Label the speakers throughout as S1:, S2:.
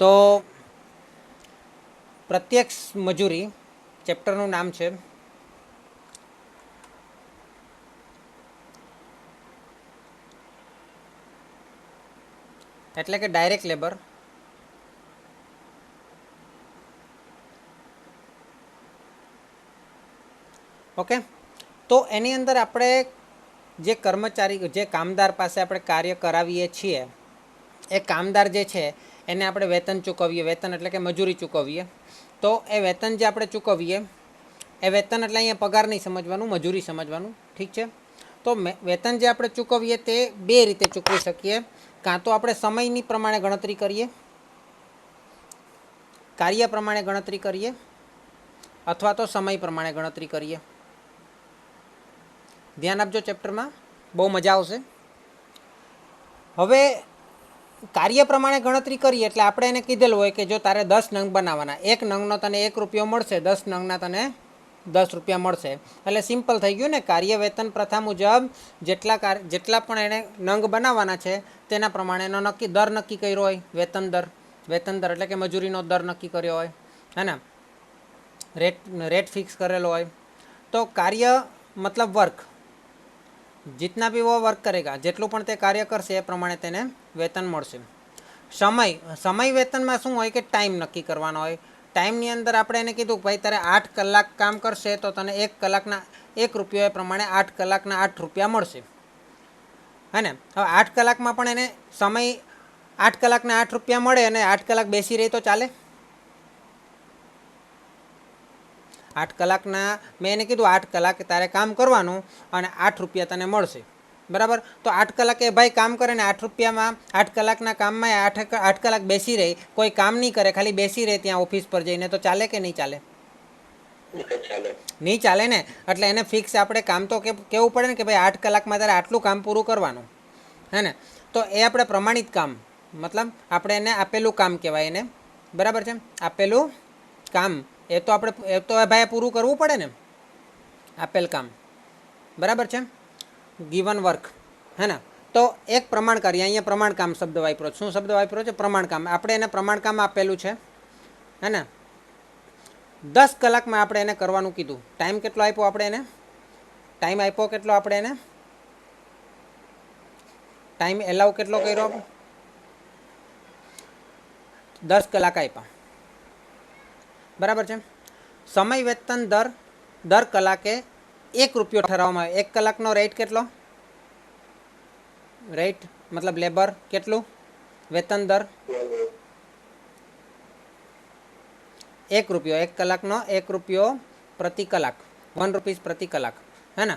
S1: તો પ્રત્યક્ષ મજૂરી ચેપ્ટરનું નામ છે. એટલે કે ડાયરેક્ટ લેબર. ઓકે, તો એની અંદર આપણે જે કર્મચારી જે કામદાર પાસે આપણે કાર્ય કરાવીએ છીએ એ કામદાર જે છે એને આપણે વેતન ચૂકવીએ. વેતન એટલે કે મજૂરી ચૂકવીએ. તો એ વેતન જે આપણે ચૂકવીએ એ વેતન એટલે અહીંયા પગાર નહીં સમજવાનું, મજૂરી સમજવાનું. ઠીક છે. તો વેતન જે આપણે ચૂકવીએ તે બે રીતે ચૂકવી શકીએ. કાં તો આપણે સમયની પ્રમાણે ગણતરી કરીએ, કાર્ય પ્રમાણે ગણતરી કરીએ, અથવા તો સમય પ્રમાણે ગણતરી કરીએ. ધ્યાન આપજો, ચેપ્ટરમાં બહુ મજા આવશે. હવે કાર્ય પ્રમાણે ગણતરી કરીએ એટલે આપણે એને કીધેલું હોય કે જો તારે 10 નંગ બનાવવાના, એક નંગનો તને 1 રૂપિયો મળશે, 10 નંગના તને 10 રૂપિયા મળશે. એટલે સિમ્પલ થઈ ગયું ને. કાર્ય વેતન પ્રથા મુજબ જેટલા પણ એને નંગ બનાવવાના છે તેના પ્રમાણેનો દર નક્કી કર્યો હોય. વેતન દર એટલે કે મજૂરીનો દર નક્કી કર્યો હોય, હે ને. રેટ ફિક્સ કરેલો હોય. તો કાર્ય મતલબ વર્ક, जितना भी वो वर्क करेगा, જેટલું પણ તે કાર્ય કરશે એ પ્રમાણે તેને વેતન મળશે. સમય વેતનમાં શું હોય કે ટાઈમ નક્કી કરવાનો હોય. ટાઈમની અંદર આપણે એને કીધું ભાઈ તારે 8 કલાક કામ કરશે તો તને 1 કલાકના 1 રૂપિયો, એ પ્રમાણે 8 કલાકના 8 રૂપિયા મળશે, હે ને. હવે 8 કલાકમાં પણ એને સમય 8 કલાકના 8 રૂપિયા મળે અને 8 કલાક બેસી રહી તો ચાલે? 8 કલાકના મેં એને કીધું 8 કલાક તારે કામ કરવાનું અને 8 રૂપિયા તને મળશે, બરાબર. તો 8 કલાકે ભાઈ કામ કરે ને 8 રૂપિયામાં 8 કલાકના કામમાં 8 કલાક બેસી રહી, કોઈ કામ નહીં કરે, ખાલી બેસી રહે ત્યાં ઓફિસ પર જઈને, તો ચાલે કે નહીં ચાલે? નહીં ચાલે ને. એટલે એને ફિક્સ આપણે કામ તો કેવું પડે ને કે ભાઈ 8 કલાકમાં તારે આટલું કામ પૂરું કરવાનું, હે ને. તો એ આપણે પ્રમાણિત કામ, મતલબ આપણે એને આપેલું કામ કહેવાય એને, બરાબર છે. આપેલું કામ એ તો આપણે ભાઈ પૂરું કરવું પડે ને, આપેલ કામ, બરાબર છે. ગિવન વર્ક, હે ને. તો એક પ્રમાણ કાર્ય, અહીંયા પ્રમાણ કામ શબ્દ વાપરો. શું શબ્દ વાપરો છે? પ્રમાણ કામ. આપણે એને પ્રમાણ કામ આપેલું છે, હે ને. 10 કલાકમાં આપણે એને કરવાનું કીધું. ટાઈમ કેટલો આપ્યો આપણે એને? ટાઈમ આપ્યો કેટલો આપણે એને? ટાઈમ એલાઉ કેટલો કર્યો? 10 કલાક આપ્યા, બરાબર છે. સમય વેતન દર કલાકે 1 રૂપિયો ઠરાવવામાં આવે. 1 કલાકનો રેટ કેટલો? રેટ મતલબ લેબર કેટલું? વેતન દર 1 રૂપિયો. 1 કલાકનો 1 રૂપિયો પ્રતિ કલાક, 1 રૂપીસ પ્રતિ કલાક, હે ને.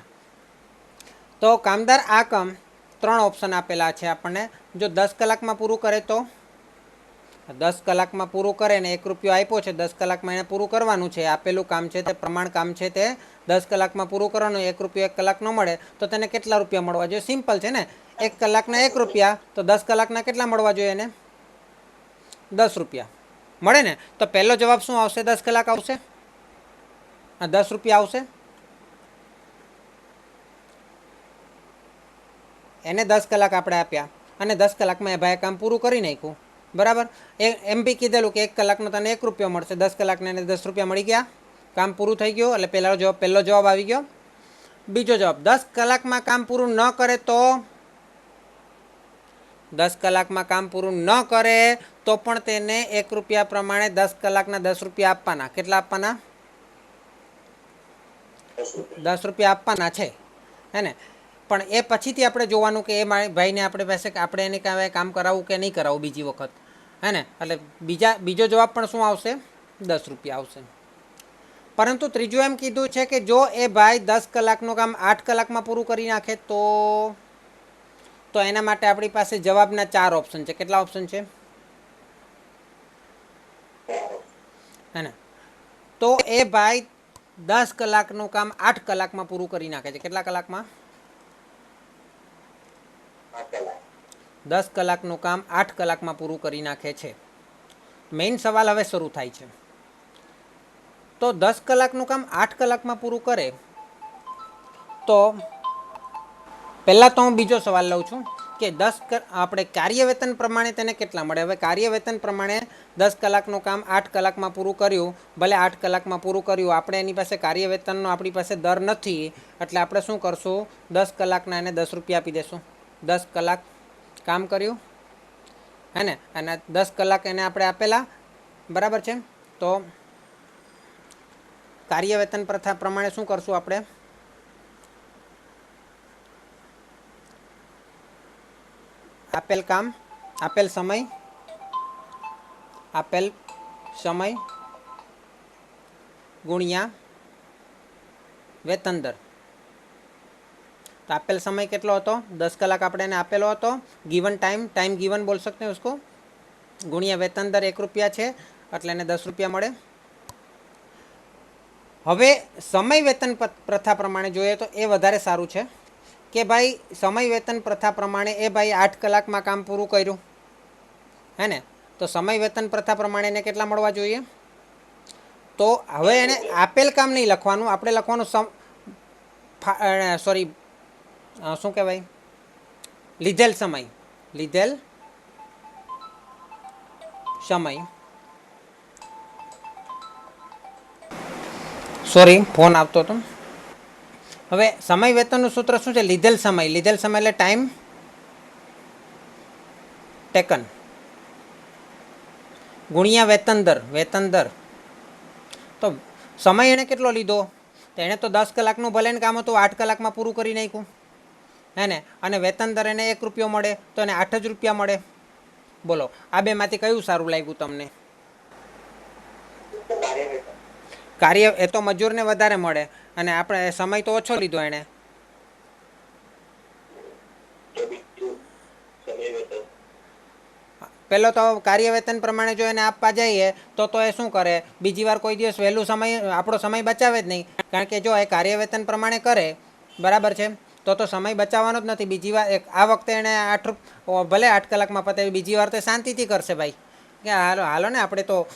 S1: તો કામદાર આ કામ 3 ઓપ્શન આપેલા છે આપણને. જો 10 કલાકમાં પૂરું કરે તો 10 કલાકમાં પૂરું કરે ને 1 રૂપિયો આપ્યો છે, 10 કલાકમાં એને પૂરું કરવાનું છે. આપેલું કામ છે તે પ્રમાણ કામ છે, તે 10 કલાકમાં પૂરું કરવાનું. 1 રૂપિયો 1 કલાક ન મળે તો તેને કેટલા રૂપિયા મળવા જોઈએ? સિમ્પલ છે ને. 1 કલાકના 1 રૂપિયા, તો 10 કલાકના કેટલા મળવા જોઈએ એને? 10 રૂપિયા મળે ને. તો પહેલો જવાબ શું આવશે? 10 કલાક આવશે, 10 રૂપિયા આવશે. એને 10 કલાક આપણે આપ્યા અને 10 કલાકમાં એ ભાઈ કામ પૂરું કરી નાખ્યું, બરાબર. એમ બી કીધેલું કે 1 કલાકનો તને 1 રૂપિયો મળશે, 10 કલાકને એને 10 રૂપિયા મળી ગયા, કામ પૂરું થઈ ગયું. એટલે પહેલો જવાબ આવી ગયો. બીજો જવાબ, 10 કલાકમાં કામ પૂરું ન કરે તો 10 કલાકમાં કામ પૂરું ન કરે તો પણ તેને 1 રૂપિયા પ્રમાણે 10 કલાકના 10 રૂપિયા આપવાના. કેટલા આપવાના? 10 રૂપિયા આપવાના છે, હે ને. પણ એ પછીથી આપણે જોવાનું કે એ ભાઈને આપણે પાસે આપણે એને કહેવાય કામ કરાવવું કે નહીં કરાવવું બીજી વખત, હે ને. એટલે બીજો જવાબ પણ શું આવશે? 10 રૂપિયા આવશે. પરંતુ ત્રીજું એમ કીધું છે કે જો એ ભાઈ 10 કલાકનું કામ 8 કલાકમાં પૂરું કરી નાખે તો એના માટે આપણી પાસે જવાબના 4 ઓપ્શન છે. કેટલા ઓપ્શન છે? હે ને. તો એ ભાઈ 10 કલાકનું કામ 8 કલાકમાં પૂરું કરી નાખે છે. કેટલા કલાકમાં? 10 કલાકનું કામ 8 કલાકમાં પૂરું કરી નાખે છે. મેઇન સવાલ હવે શરૂ થાય છે. તો 10 કલાકનું કામ 8 કલાકમાં પૂરું કરે તો પહેલાં તો હું બીજો સવાલ લઉં છું કે આપણે કાર્ય વેતન પ્રમાણે તેને કેટલા મળે. હવે કાર્ય વેતન પ્રમાણે 10 કલાકનું કામ 8 કલાકમાં પૂરું કર્યું, ભલે 8 કલાકમાં પૂરું કર્યું, આપણે એની પાસે કાર્ય વેતનનો આપણી પાસે દર નથી, એટલે આપણે શું કરશું, 10 કલાકના એને 10 રૂપિયા આપી દેશું. 10 કલાક કામ કર્યું હે ને, અને 10 કલાક એને આપણે આપેલા, બરાબર છે. તો કાર્ય વેતન પ્રથા પ્રમાણે શું કરશું આપણે, આપેલ કામ આપેલ સમય ગુણ્યા વેતન દર. तो આપેલ સમય કેટલો હતો, 10 કલાક આપણે એને આપેલો હતો. ગિવન ટાઈમ ગિવન બોલ सकते हैं उसको, ગુણ્યા વેતન દર 1 રૂપિયા છે, એટલે એને 10 રૂપિયા મળે. હવે સમય વેતન પ્રથા પ્રમાણે જોઈએ તો એ વધારે સારું છે કે ભાઈ સમય વેતન પ્રથા પ્રમાણે એ ભાઈ 8 કલાકમાં કામ પૂરું કર્યું હે ને, તો સમય વેતન પ્રથા પ્રમાણે એને કેટલા મળવા જોઈએ. તો હવે એને આપેલ કામ નહીં લખવાનું, આપણે લખવાનું સોરી શું કહેવાય, લીધેલ સમય સોરી ફોન આવતો હતો. હવે સમય વેતનનું સૂત્ર શું છે, લીધેલ સમય એટલે ટાઈમ ટેકન ગુણ્યા વેતન દર. તો સમય એણે કેટલો લીધો, તો એણે તો 10 કલાકનું ભલે કામ હતું 8 કલાકમાં પૂરું કરી નાખ્યું હે ને, અને વેતન દર એને 1 રૂપિયો મળે, તો એને 8 જ રૂપિયા મળે. બોલો આ બેમાંથી કયું સારું લાગ્યું તમને. કાર્ય એ તો મજૂરને વધારે મળે અને આપણે સમય તો ઓછો લીધો એણે. પહેલો તો કાર્ય વેતન પ્રમાણે જો એને આપવા જઈએ તો એ શું કરે, બીજી વાર કોઈ દિવસ વહેલું આપણો સમય બચાવે જ નહીં. કારણ કે જો એ કાર્ય વેતન પ્રમાણે કરે, બરાબર છે, તો સમય બચાવવાનો જ નથી. બીજી વાર આ વખતે એણે ભલે 8 કલાકમાં પતાવી, બીજી વાર તો શાંતિથી કરશે ભાઈ, કે હાલો ને આપણે તો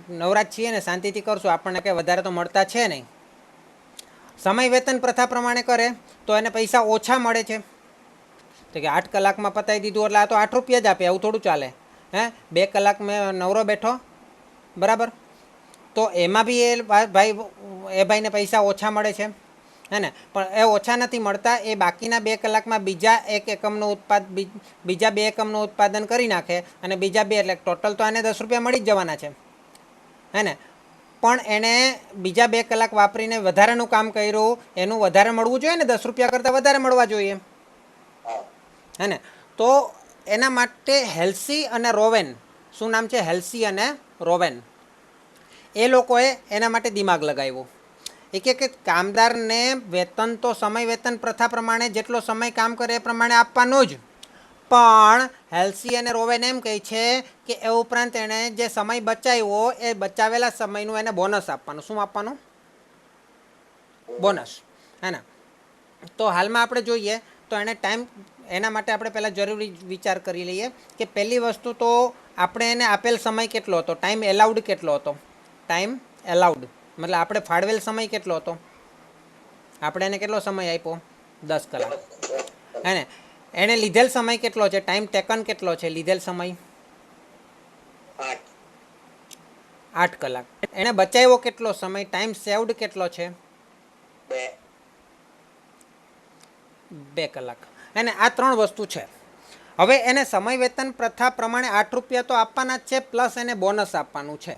S1: નવરાજ છીએ ને, શાંતિથી કરશું, આપણને કંઈ વધારે તો મળતા છે નહીં. સમય વેતન પ્રથા પ્રમાણે કરે તો એને પૈસા ઓછા મળે છે. તો કે 8 કલાકમાં પતાવી દીધું એટલે આ તો 8 રૂપિયા જ આપે, આવું થોડું ચાલે હે. 2 કલાક મેં નવરો બેઠો, બરાબર, તો એમાં બી એ ભાઈને પૈસા ઓછા મળે છે હે ને. પણ એ ઓછા નથી મળતા, એ બાકીના 2 કલાકમાં બીજા 2 એકમનું ઉત્પાદન કરી નાખે, અને બીજા 2 એટલે ટોટલ તો આને 10 રૂપિયા મળી જ જવાના છે હે ને. પણ એણે બીજા 2 કલાક વાપરીને વધારેનું કામ કર્યું, એનું વધારે મળવું જોઈએ ને, 10 રૂપિયા કરતાં વધારે મળવા જોઈએ હે ને. તો એના માટે હેલ્સી અને રોવેન, શું નામ છે, હેલ્સી અને રોવેન, એ લોકોએ એના માટે દિમાગ લગાવ્યું. એ કે કામદારને વેતન તો સમય વેતન પ્રથા પ્રમાણે જેટલો સમય કામ કરે એ પ્રમાણે આપવાનું જ, પણ હેલ્સી અને રોવેન એમ કહે છે કે એ ઉપરાંત એણે જે સમય બચાવ્યો એ બચાવેલા સમયનું એને બોનસ આપવાનું. શું આપવાનું, બોનસ હે ને. તો હાલમાં આપણે જોઈએ તો એને ટાઈમ, એના માટે આપણે પહેલાં જરૂરી વિચાર કરી લઈએ કે પહેલી વસ્તુ તો આપણે એને આપેલ સમય કેટલો હતો, ટાઈમ એલાઉડ કેટલો હતો. ટાઈમ એલાઉડ મતલબ આપણે ફાળવેલ સમય કેટલો હતો, આપણે એને કેટલો સમય આપ્યો, 10 કલાક હે ને. એણે લીધેલ સમય કેટલો છે, ટાઈમ ટેકન કેટલો છે, લીધેલ સમય 8 કલાક. એણે બચાવ્યો કેટલો સમય, ટાઈમ સેવડ કેટલો છે, 2 કલાક એને. આ 3 વસ્તુ છે. હવે એને સમય વેતન પ્રથા પ્રમાણે 8 રૂપિયા તો આપવાના જ છે, પ્લસ એને બોનસ આપવાનું છે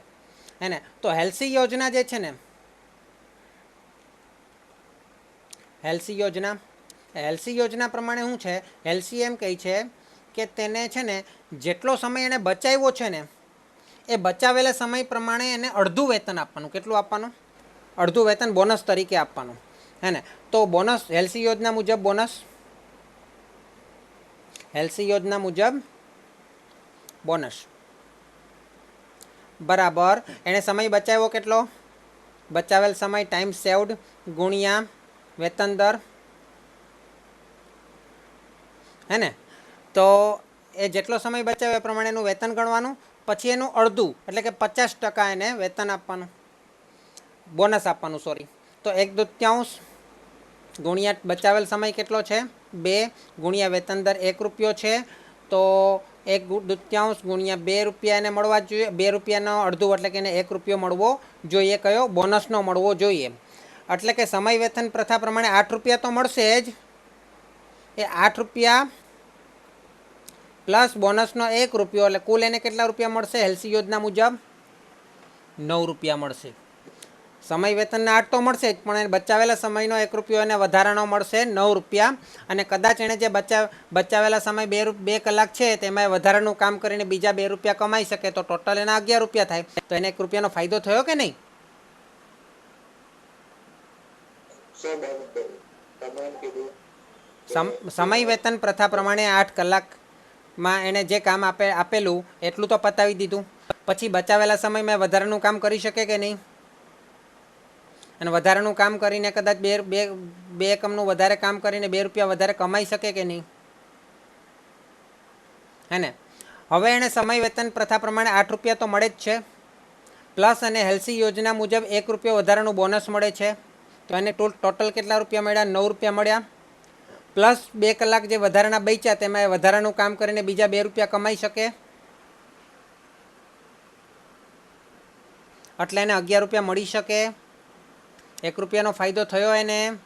S1: એને. તો હેલ્સી યોજના જે છે ને, હેલ્સી યોજના પ્રમાણે શું છે, હેલ્સી એમ કહે છે કે તેને છે ને જેટલો સમય એને બચાવ્યો છે ને, એ બચાવેલા સમય પ્રમાણે એને અડધું વેતન આપવાનું. કેટલું આપવાનું, અડધું વેતન બોનસ તરીકે આપવાનું હે ને. તો બોનસ હેલ્સી યોજના મુજબ બોનસ બરાબર એણે સમય બચાવ્યો કેટલો, બચાવેલ સમય ટાઈમ સેવડ ગુણ્યા વેતન દર હે ને. તો એ જેટલો સમય બચાવે એ પ્રમાણે એનું વેતન ગણવાનું, પછી એનું અડધું એટલે કે 50% એને વેતન આપવાનું, બોનસ આપવાનું સોરી. તો 1/2 ગુણ્યા બચાવેલ સમય કેટલો છે, 2 ગુણ્યા વેતન દર 1 રૂપિયો છે, તો 1/2 ગુણ્યા 2 રૂપિયા એને મળવા જોઈએ. 2 રૂપિયાનો અડધું એટલે કે એને 1 રૂપિયો મળવો જોઈએ. કયો? બોનસનો મળવો જોઈએ. એટલે કે સમય વેતન પ્રથા પ્રમાણે 8 રૂપિયા તો મળશે જ. એ 8 રૂપિયા પ્લસ બોનસનો 1 રૂપિયો એટલે કુલ એને કેટલા રૂપિયા મળશે? હેલ્સી યોજના મુજબ 9 રૂપિયા મળશે. સમય વેતનના 8 તો મળશે જ, પણ એને બચાવેલા સમયનો 1 રૂપિયો એને વધારાનો મળશે 9 રૂપિયા. અને કદાચ એણે જે બચાવેલા સમય 2 કલાક છે તેમાં વધારાનું કામ કરીને બીજા 2 રૂપિયા કમાઈ શકે, તો ટોટલ એના 11 રૂપિયા થાય. તો એને 1 રૂપિયાનો ફાયદો થયો કે નહીં? સમય વેતન પ્રથા પ્રમાણે 8 કલાકમાં એણે જે કામ આપેલું એટલું તો પતાવી દીધું. પછી બચાવેલા સમયમાં વધારાનું કામ કરી શકે કે નહીં? અને વધારાનું કામ કરીને કદાચ બે એકમનું વધારે કામ કરીને 2 રૂપિયા વધારે કમાઈ શકે કે નહીં? હે ને? હવે એને સમય વેતન પ્રથા પ્રમાણે 8 રૂપિયા તો મળે જ છે, પ્લસ અને હેલ્સી યોજના મુજબ 1 રૂપિયો વધારાનું બોનસ મળે છે. તો એને ટોટલ કેટલા રૂપિયા મળ્યા? 9 રૂપિયા મળ્યા. પ્લસ 2 કલાક જે વધારાના બચ્યા તેમાં વધારાનું કામ કરીને બીજા 2 રૂપિયા કમાઈ શકે, એટલે એને 11 રૂપિયા મળી શકે. 1 રૂપિયાનો ફાયદો થયો એને.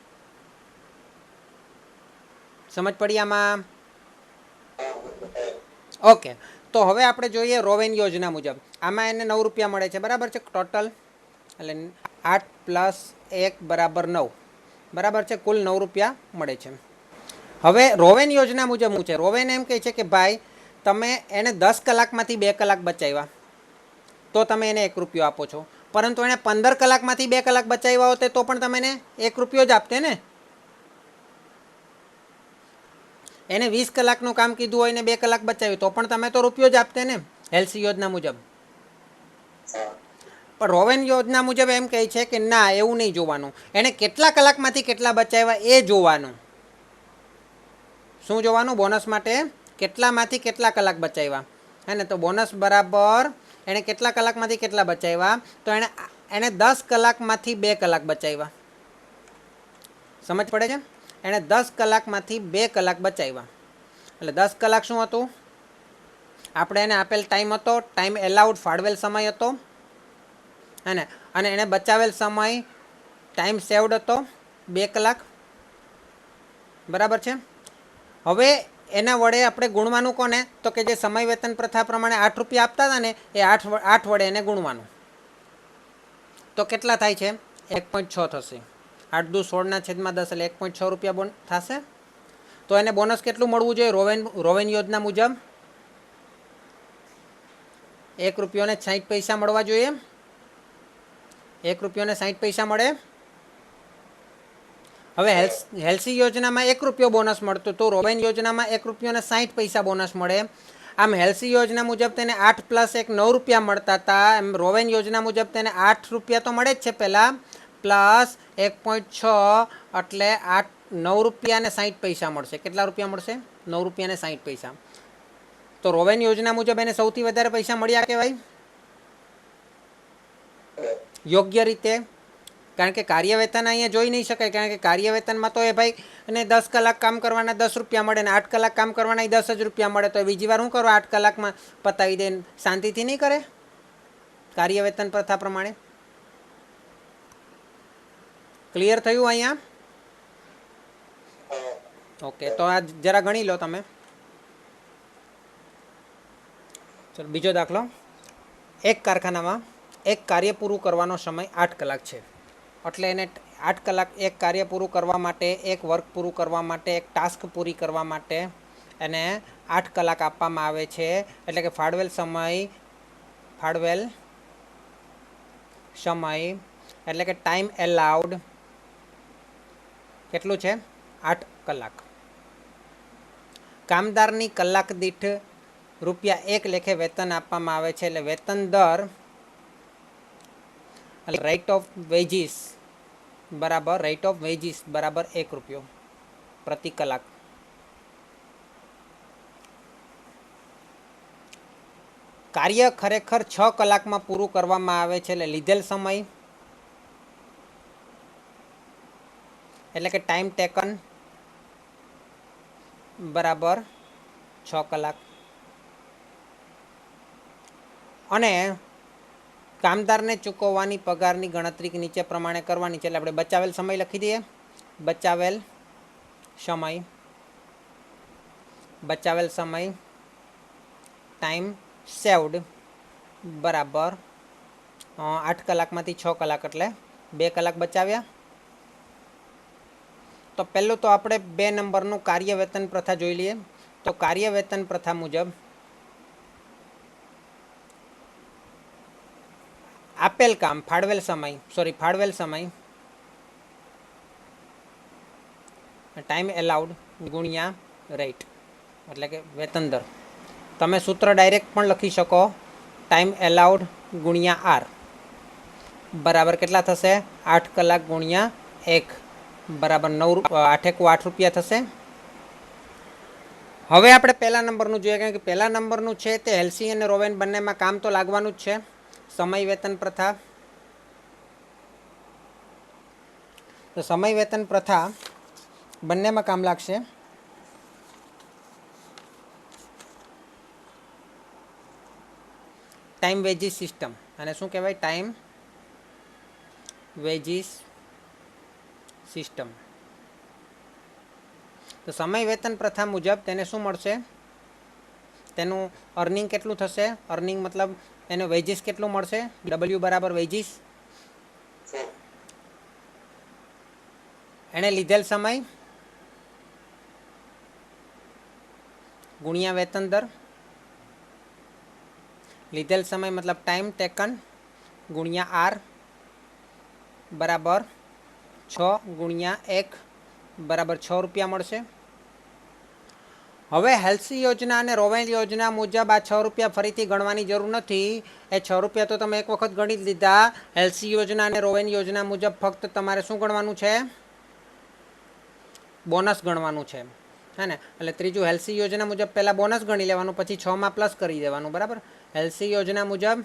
S1: સમજ પડી આમાં? ઓકે, તો હવે આપણે જોઈએ રોવેન યોજના મુજબ. આમાં એને 9 રૂપિયા મળે છે, બરાબર છે ટોટલ. એટલે 8 + 1 = 9, બરાબર છે. કુલ 9 રૂપિયા મળે છે. હવે રોવેન યોજના મુજબ શું છે? રોવેન એમ કહે છે કે ભાઈ તમે એને 10 કલાકમાંથી 2 કલાક બચાવ્યા તો તમે એને 1 રૂપિયો આપો છો, પરંતુ એણે 15 કલાકમાંથી 2 કલાક બચાવ્યા હોતે તો પણ તમે એને 1 રૂપિયો જ આપતે ને. એને 20 કલાકનું કામ કીધું હોય ને 2 કલાક બચાવ્યું તો પણ તમે તો રૂપિયો જ આપતે ને, હેલ્સી યોજના મુજબ. પણ રોવેન યોજના મુજબ એમ કહે છે કે ના, એવું નહીં જોવાનું. એણે કેટલા કલાકમાંથી કેટલા બચાવ્યા એ જોવાનું. શું જોવાનું? બોનસ માટે કેટલામાંથી કેટલા કલાક બચાવ્યા. હે ને? તો બોનસ બરાબર એણે કેટલા કલાકમાંથી કેટલા બચાવ્યા, તો એણે 10 કલાકમાંથી 2 કલાક બચાવ્યા. સમજ પડે છે? એણે 10 કલાકમાંથી 2 કલાક બચાવ્યા. એટલે 10 કલાક શું હતું? આપણે એને આપેલ ટાઈમ હતો, ટાઈમ એલાઉડ ફાળવેલ સમય હતો, હે ને? અને એણે બચાવેલ સમય ટાઈમ સેવડ હતો 2 કલાક, બરાબર છે. હવે એના વડે આપણે ગુણવાનું કોને? તો કે જે સમય વેતન પ્રથા પ્રમાણે 8 રૂપિયા આપતા હતા ને એ 8 વડે એને ગુણવાનું. તો કેટલા થાય છે? 1.6 થશે. 8 દુ 16/10 એટલે 1.6 રૂપિયા થશે. તો એને બોનસ કેટલું મળવું જોઈએ રોવેન યોજના મુજબ? 1 રૂપિયોને 60 પૈસા મળવા જોઈએ. 1 રૂપિયોને 60 પૈસા મળે. હવે હેલ્સી યોજનામાં 1 રૂપિયો બોનસ મળતો, તો રોવેન યોજનામાં 1 રૂપિયોને 60 પૈસા બોનસ મળે. આમ હેલ્સી યોજના મુજબ તેને 8 + 1 9 રૂપિયા મળતા હતા. એમ રોવેન યોજના મુજબ તેને 8 રૂપિયા તો મળે જ છે પહેલાં, પ્લસ 1.6 એટલે 9 રૂપિયા ને 60 પૈસા મળશે. કેટલા રૂપિયા મળશે? 9 રૂપિયા ને 60 પૈસા. તો રોવેન યોજના મુજબ એને સૌથી વધારે પૈસા મળ્યા કહેવાય યોગ્ય રીતે. કારણ કે કાર્ય વેતન અહીંયા જોઈ નહીં શકાય, કારણ કે કાર્ય વેતનમાં તો એ ભાઈ એને 10 કલાક કામ કરવાના 10 રૂપિયા મળે ને 8 કલાક કામ કરવાના 10 જ રૂપિયા મળે. તો બીજી વાર શું કરો? 8 કલાકમાં પતાવી દે, શાંતિથી નહીં કરે કાર્ય વેતન પ્રથા પ્રમાણે. ક્લિયર થયું અહીંયા? ઓકે, તો આ જરા ગણી લો તમે. ચલો બીજો દાખલો. એક કારખાનામાં એક કાર્ય પૂરું કરવાનો સમય 8 કલાક છે. એટલે એને 8 કલાક એક કાર્ય પૂરું કરવા માટે, એક વર્ક પૂરું કરવા માટે, એક ટાસ્ક પૂરી કરવા માટે એને 8 કલાક આપવામાં આવે છે. એટલે કે ફાળવેલ સમય એટલે કે ટાઈમ એલાઉડ કેટલું છે? 8 કલાક. કામદારની કલાક દીઠ ₹1 લેખે વેતન આપવામાં આવે છે. એટલે વેતન દર રેટ ઓફ વેજીસ બરાબર 1 રૂપિયો પ્રતિ કલાક. કાર્ય ખરેખર 6 કલાકમાં પૂરું કરવામાં આવે છે. એટલે લીધેલ સમય એટલે કે ટાઈમ ટેકન બરાબર 6 કલાક. અને કામદારને ચૂકવવાની પગારની ગણતરી નીચે પ્રમાણે કરવાની છે. એટલે આપણે બચાવેલ સમય લખી દઈએ. બચાવેલ સમય ટાઈમ સેવડ બરાબર 8 કલાકમાંથી 6 કલાક એટલે 2 કલાક બચાવ્યા. તો પહેલું તો આપણે 2 નંબરનું કાર્ય વેતન પ્રથા જોઈ લઈએ. તો કાર્ય વેતન પ્રથા મુજબ આપેલ કામ ફાળવેલ સમય ટાઈમ એલાઉડ ગુણ્યા રેટ એટલે કે વેતન દર. તમે સૂત્ર ડાયરેક્ટ પણ લખી શકો. ટાઈમ એલાઉડ ગુણ્યા આર બરાબર કેટલા થશે? 8 કલાક ગુણ્યા 1 બરાબર 8 રૂપિયા થશે. હવે આપણે પહેલા નંબરનું જોઈએ, કારણ કે પહેલા નંબરનું છે તે હેલ્સી અને રોવેન બંનેમાં કામ તો લાગવાનું જ છે. સમય વેતન પ્રથા. તો સમય વેતન પ્રથા બંનેમાં કામ લાગશે. Time veggies system. અને શું કહેવાય? Time veggies system. તો સમય વેતન પ્રથા મુજબ તેને શું મળશે? તેનું અર્નિંગ કેટલું થશે? અર્નિંગ મતલબ એનું વેજીસ કેટલું મળશે? ડબલ્યુ બરાબર વેજીસ. એણે લીધેલ સમય ગુણ્યા વેતન દર. લીધેલ સમય મતલબ ટાઈમ ટેકન ગુણ્યા આર બરાબર 6 ગુણ્યા 1 બરાબર 6 રૂપિયા મળશે. હવે હેલ્સી યોજના અને રોવેન યોજના મુજબ આ 6 રૂપિયા ફરીથી ગણવાની જરૂર નથી. એ 6 રૂપિયા તો તમે એક વખત ગણી જ લીધા. હેલ્સી યોજના અને રોવેન યોજના મુજબ ફક્ત તમારે શું ગણવાનું છે? બોનસ ગણવાનું છે. હે ને? એટલે ત્રીજું હેલ્સી યોજના મુજબ પહેલાં બોનસ ગણી લેવાનું, પછી 6માં પ્લસ કરી દેવાનું. બરાબર. હેલ્સી યોજના મુજબ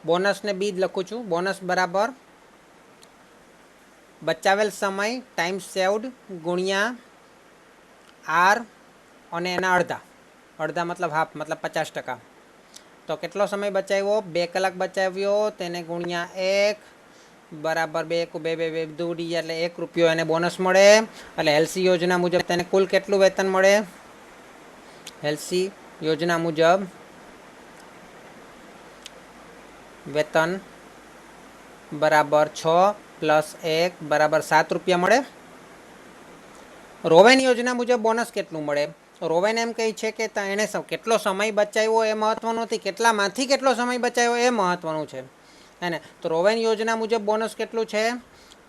S1: બોનસને બી જ લખું છું. બોનસ બરાબર બચાવેલ સમય ટાઈમ સેવડ ગુણ્યા આર અને એના અડધા મતલબ હાફ મતલબ 50%. તો કેટલો સમય બચાવ્યો? 2 કલાક બચાવ્યો. તેને ગુણ્યા 1 બરાબર 2 દૂડી એટલે 1 રૂપિયો એને બોનસ મળે. એટલે હેલ્સી યોજના મુજબ તેને કુલ કેટલું વેતન મળે? હેલ્સી યોજના મુજબ વેતન બરાબર 6 પ્લસ 1 બરાબર 7 રૂપિયા મળે. રોવેન યોજના મુજબ બોનસ કેટલું મળે? રોવેન એમ કહે છે કે એણે કેટલો સમય બચાવ્યો એ મહત્વનું નથી, કેટલામાંથી કેટલો સમય બચાવ્યો એ મહત્વનું છે. હે ને? તો રોવેન યોજના મુજબ બોનસ કેટલું છે?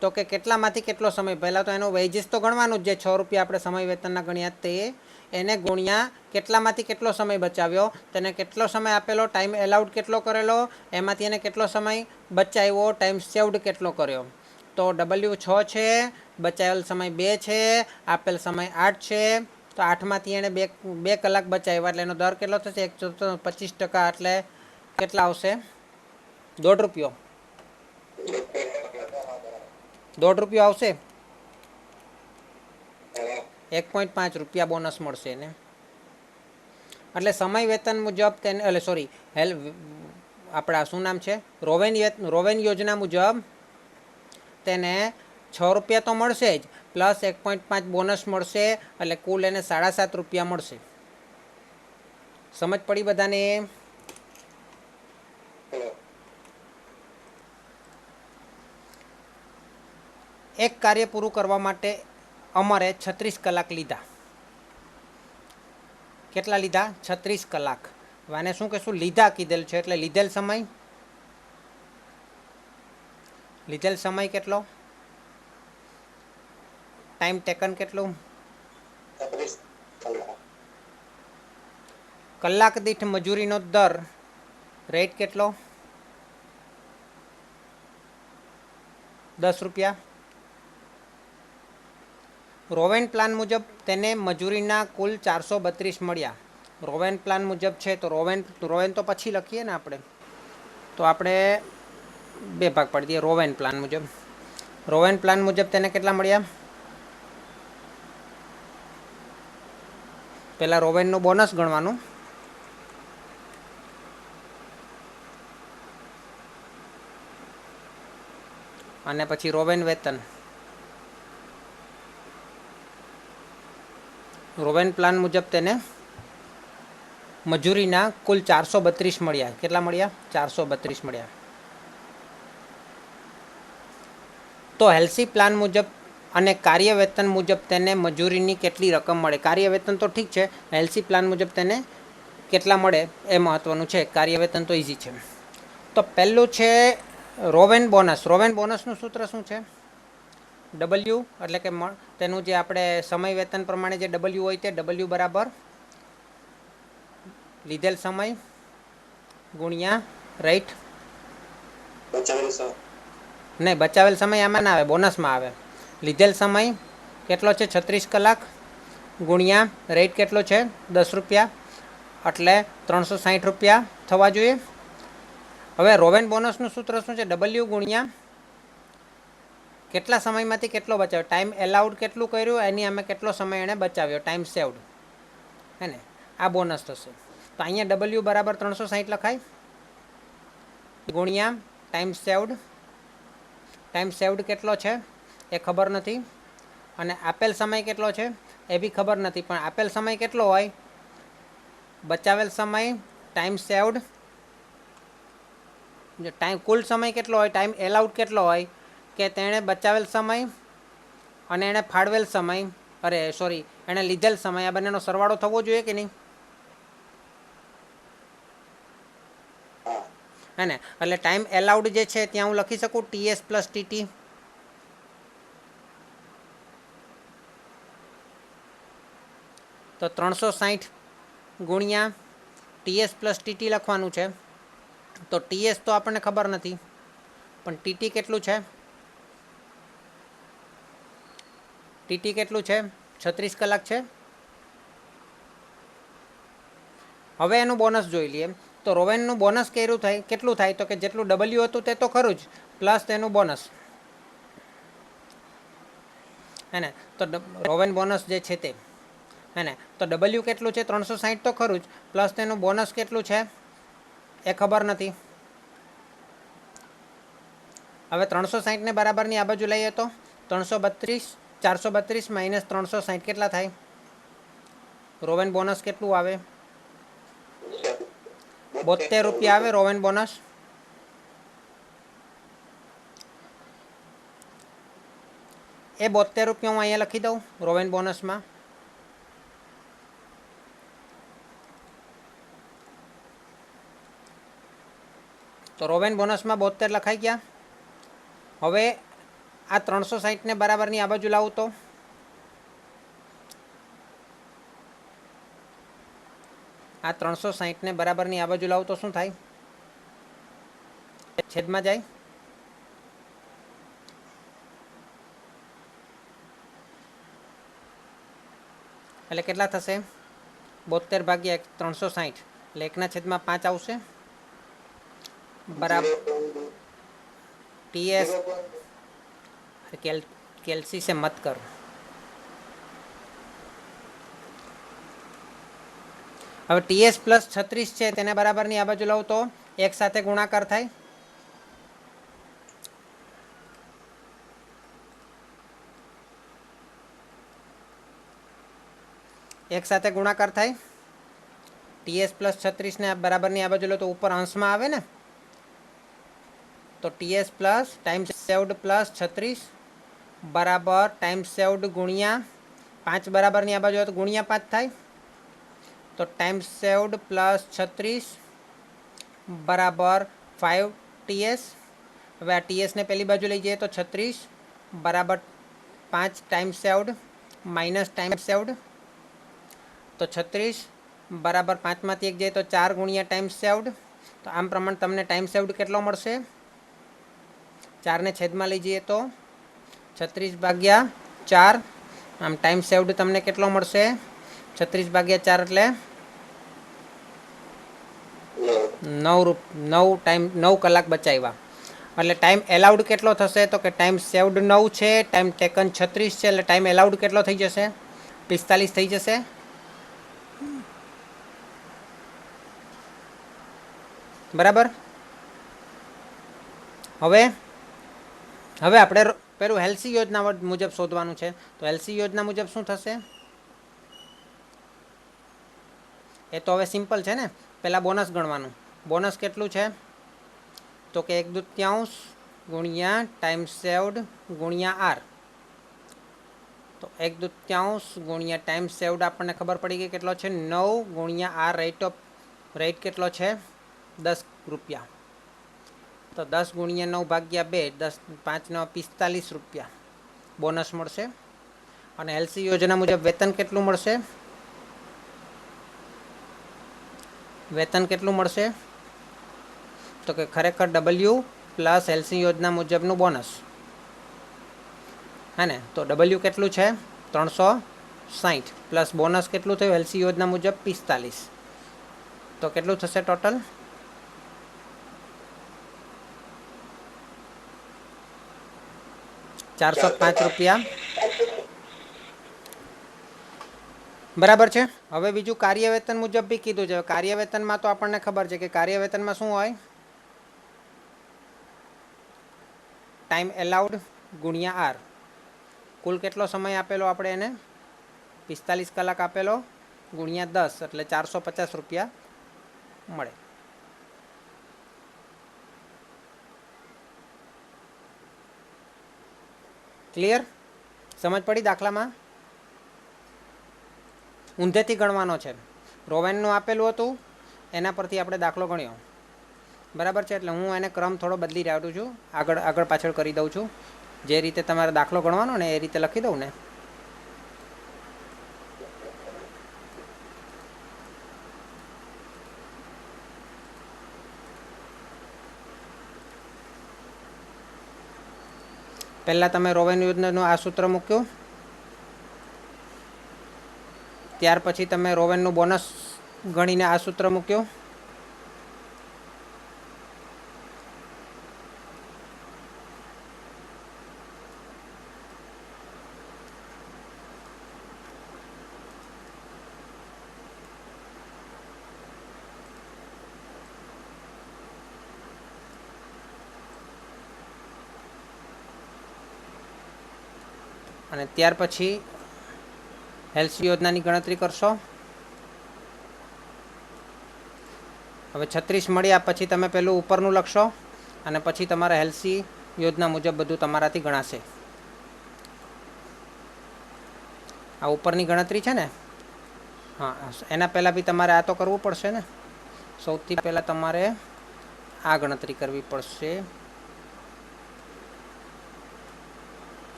S1: તો કે કેટલામાંથી કેટલો સમય. પહેલાં તો એનો વેજીસ તો ગણવાનું જ, જે 6 રૂપિયા આપણે સમય વેતનના ગણ્યા તે એને ગુણ્યા કેટલામાંથી કેટલો સમય બચાવ્યો. તેને કેટલો સમય આપેલો, ટાઈમ એલાઉડ કેટલો કરેલો, એમાંથી એને કેટલો સમય બચાવ્યો, ટાઈમ સેવડ કેટલો કર્યો. તો ડબલ્યુ 6 છે, બચાવેલ સમય 2 છે, આપેલ સમય 8 છે. તો 8માંથી એણે 2 કલાક બચાવ્યા એટલે એનો દર કેટલો થશે? 25%. એટલે કેટલા આવશે? 1.5 રૂપિયો. 1.5 રૂપિયો આવશે. 1.5 રૂપિયા બોનસ મળશે એને. એટલે સમય વેતન મુજબ તેને આપણા શું નામ છે? રોવેન યોજના મુજબ તેને 6 રૂપિયા તો મળશે જ, પ્લસ 1.5 બોનસ મળશે. એટલે કુલ એને 7.5 રૂપિયા મળશે. સમજ પડી બધાને? એક કાર્ય પૂરું કરવા માટે અમરે 36 કલાક લીધા. કેટલા લીધા? 36 કલાક. આને શું કહેશું? લીધા કીધેલ છે એટલે લીધેલ સમય કેટલો? ટાઈમ ટેકન કેટલું? કલાક દીઠ મજૂરીનો દર રેટ કેટલો? 10 રૂપિયા. રોવેન પ્લાન મુજબ તેને મજૂરીના કુલ 432 મળ્યા. રોવેન પ્લાન મુજબ છે તો રોવેન તો પછી લખીએ ને આપણે. તો આપણે 2 ભાગ પાડી દઈએ. રોવેન પ્લાન મુજબ તેને કેટલા મળ્યા? પહેલાં રોવેનનું બોનસ ગણવાનું. અને પછી રોવેન વેતન. રોવેન પ્લાન મુજબ તેને મજૂરીના કુલ 432 મળ્યા. કેટલા મળ્યા? 432 મળ્યા. તો હેલ્સી પ્લાન મુજબ અને કાર્ય વેતન મુજબ તેને મજૂરીની કેટલી રકમ મળે? કાર્ય વેતન તો ઠીક છે, હેલ્સી પ્લાન મુજબ તેને કેટલા મળે એ મહત્ત્વનું છે. કાર્ય વેતન તો ઇઝી છે. તો પહેલું છે રોવેન બોનસ. રોવેન બોનસનું સૂત્ર શું છે? ડબલ્યુ એટલે કે તેનું જે આપણે સમય વેતન પ્રમાણે જે ડબલ્યુ હોય તે ડબલ્યુ બરાબર લીધેલ સમય ગુણ્યા રાઈટ નહીં, બચાવેલ સમય આમાં ના આવે, બોનસમાં આવે. લીધેલ સમય કેટલો છે? 36 કલાક ગુણ્યા રેટ કેટલો છે? 10 રૂપિયા, એટલે 360 રૂપિયા થવા જોઈએ. હવે રોવેન બોનસનું સૂત્ર શું છે? ડબલ્યુ ગુણ્યા કેટલા સમયમાંથી કેટલો બચાવ્યો, ટાઈમ એલાઉડ કેટલું કર્યું, એની અમે કેટલો સમય એણે બચાવ્યો, ટાઈમ સેવડ, હે ને? આ બોનસ થશે. તો અહીંયા ડબલ્યુ બરાબર 360 લખાય ગુણ્યા ટાઈમ સેવડ. ટાઈમ સેવડ કેટલો છે એ ખબર નથી, અને આપેલ સમય કેટલો છે એ બી ખબર નથી. પણ આપેલ સમય કેટલો હોય? બચાવેલ સમય ટાઈમ સેવડ, ટાઈમ કુલ સમય કેટલો હોય, ટાઈમ એલાઉડ કેટલો હોય, કે તેણે બચાવેલ સમય અને એણે ફાળવેલ સમય, એણે લીધેલ સમય, આ બંનેનો સરવાળો થવો જોઈએ કે નહીં, હે ને? એટલે ટાઈમ એલાઉડ જે છે ત્યાં હું લખી શકું ટીએસ પ્લસ ટીટી. તો 360 ગુણ્યા ટીએસ પ્લસ ટીટી લખવાનું છે. તો ટીએસ તો આપણને ખબર નથી, પણ ટીટી કેટલું છે? ટીટી કેટલું છે? 36 કલાક છે. હવે એનું બોનસ જોઈ લઈએ. તો રોવેનનું બોનસ કેટલું થાય? તો કે જેટલું ડબલ્યુ હતું તે તો ખરું જ, પ્લસ તેનું બોનસ, હે ને? તો રોવેન બોનસ જે છે તે, હે ને? તો ડબલ્યુ કેટલું છે? 360 તો ખરું જ, પ્લસ તેનું બોનસ કેટલું છે એ ખબર નથી. હવે 360 ને બરાબરની આ બાજુ લઈએ તો 432 માઇનસ 360 કેટલા થાય? રોવેન બોનસ કેટલું આવે? 72 રૂપિયા આવે રોવેન બોનસ. એ 72 રૂપિયા હું અહીંયા લખી દઉં રોવેન બોનસમાં. તો રોવેન બોનસમાં 72 લખાઈ ગયા. હવે આ 360 ને બરાબરની આ બાજુ લાવું તો આ 360 ને બરાબરની આ બાજુ લાવું તો શું થાય? છેદમાં જાય. એટલે કેટલા થશે? 72 ભાગ્યા 360 એટલે 1/5 આવશે. बराबर टीएस कैलसी से मत कर. હવે ટીએસ પ્લસ 36 છે તેને બરાબરની આ બાજુ લઉં તો એક સાથે ગુણાકાર થાય. એક સાથે ગુણાકાર થાય. ટીએસ પ્લસ 36 ને બરાબરની આ બાજુ લો તો ઉપર અંશમાં આવે ને. તો TS plus time saved plus 36 બરાબર ટાઈમ સેવડ ગુણ્યા 5 બરાબરની આ બાજુ હોય તો ગુણ્યા 5 થાય. તો ટાઈમ સેવડ પ્લસ 36 બરાબર 5 ટીએસ. હવે આ ટીએસને પહેલી બાજુ લઈ જઈએ તો 36 બરાબર 5 time saved minus time saved. તો 36 બરાબર 5માંથી 1 જાય તો 4 ગુણ્યા ટાઈમ સેવડ. તો આમ પ્રમાણે તમને ટાઈમ સેવડ કેટલો મળશે? 4 ને છેદમાં લઈ જઈએ તો 36 ભાગ્યા 4. આમ ટાઈમ સેવડ તમને કેટલો મળશે? 36 ભાગ્યા 4 એટલે 9 કલાક બચાવ્યા. એટલે ટાઈમ એલાઉડ કેટલો થશે? તો કે ટાઈમ સેવડ 9 છે, ટાઈમ ટેકન 36 છે, એટલે ટાઈમ એલાઉડ કેટલો થઈ જશે? 45 થઈ જશે. બરાબર. હવે હવે આપણે પેલું એલસી યોજના મુજબ શોધવાનું છે. તો એલસી યોજના મુજબ શું થશે? એ તો હવે સિમ્પલ છે ને. પહેલાં બોનસ ગણવાનું. બોનસ કેટલું છે? તો કે 1/2 ગુણ્યા ટાઈમ સેવડ ગુણ્યા આર. તો 1/2 ગુણ્યા ટાઈમ સેવડ આપણને ખબર પડી ગઈ કેટલો છે? 9 ગુણ્યા આર રેટ કેટલો છે? 10 રૂપિયા. તો 10 ગુણ્યા 9 ભાગ્યા 2, 10 5 9 45 રૂપિયા બોનસ મળશે. અને એલસી યોજના મુજબ વેતન કેટલું મળશે? વેતન કેટલું મળશે? તો કે ખરેખર ડબલ્યુ પ્લસ એલસી યોજના મુજબનું બોનસ. હે ને? તો ડબલ્યુ કેટલું છે? 360 પ્લસ બોનસ કેટલું થયું એલસી યોજના મુજબ? 45. તો કેટલું થશે ટોટલ? 405 રૂપિયા. બરાબર છે. હવે બીજું કાર્ય વેતન મુજબ બી કીધું છે. કાર્ય વેતનમાં તો આપણને ખબર છે કે કાર્ય વેતનમાં શું હોય? ટાઈમ એલાઉડ ગુણ્યા આર. કુલ કેટલો સમય આપેલો આપણે એને? 45 કલાક આપેલો ગુણ્યા 10 એટલે 450 રૂપિયા મળે. ક્લિયર? સમજ પડી દાખલામાં? ઊંધેથી ગણવાનો છે. રોવેનનું આપેલું હતું એના પરથી આપણે દાખલો ગણ્યો. બરાબર છે. એટલે હું એને ક્રમ થોડો બદલી રહ્યો છું. આગળ પાછળ કરી દઉં છું. જે રીતે તમારે દાખલો ગણવાનો ને એ રીતે લખી દઉં ને. પહેલાં તમે રોવેન યોજનાનું આ સૂત્ર મૂક્યું. ત્યાર પછી તમે રોવેનનું બોનસ ગણીને આ સૂત્ર મૂક્યું. અને ત્યાર પછી એલસી યોજનાની ગણતરી કરશો. હવે 36 મળ્યા પછી તમે પેલું ઉપરનું લખશો અને પછી તમારા એલસી યોજના મુજબ બધું તમારાથી ગણાશે. આ ઉપરની ગણતરી છે ને, હા, એના પહેલાં બી તમારે આ તો કરવું પડશે ને. સૌથી પહેલાં તમારે આ ગણતરી કરવી પડશે.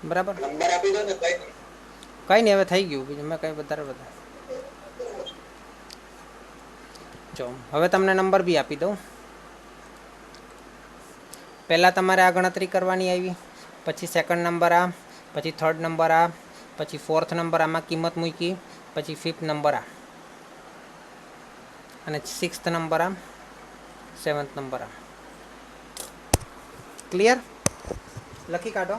S1: બરાબર. કંઈ નહીં, હવે થઈ ગયું. બીજું મેં કંઈ વધારે જો હવે તમને નંબર બી આપી દઉં. પહેલાં તમારે આ ગણતરી કરવાની આવી, પછી સેકન્ડ નંબર આ, પછી થર્ડ નંબર આ, પછી ફોર્થ નંબર આમાં કિંમત મૂકી, પછી ફિફ્થ નંબર આ, અને સિક્સ્થ નંબર આ, સેવન્થ નંબર આ. ક્લિયર? લખી કાઢો.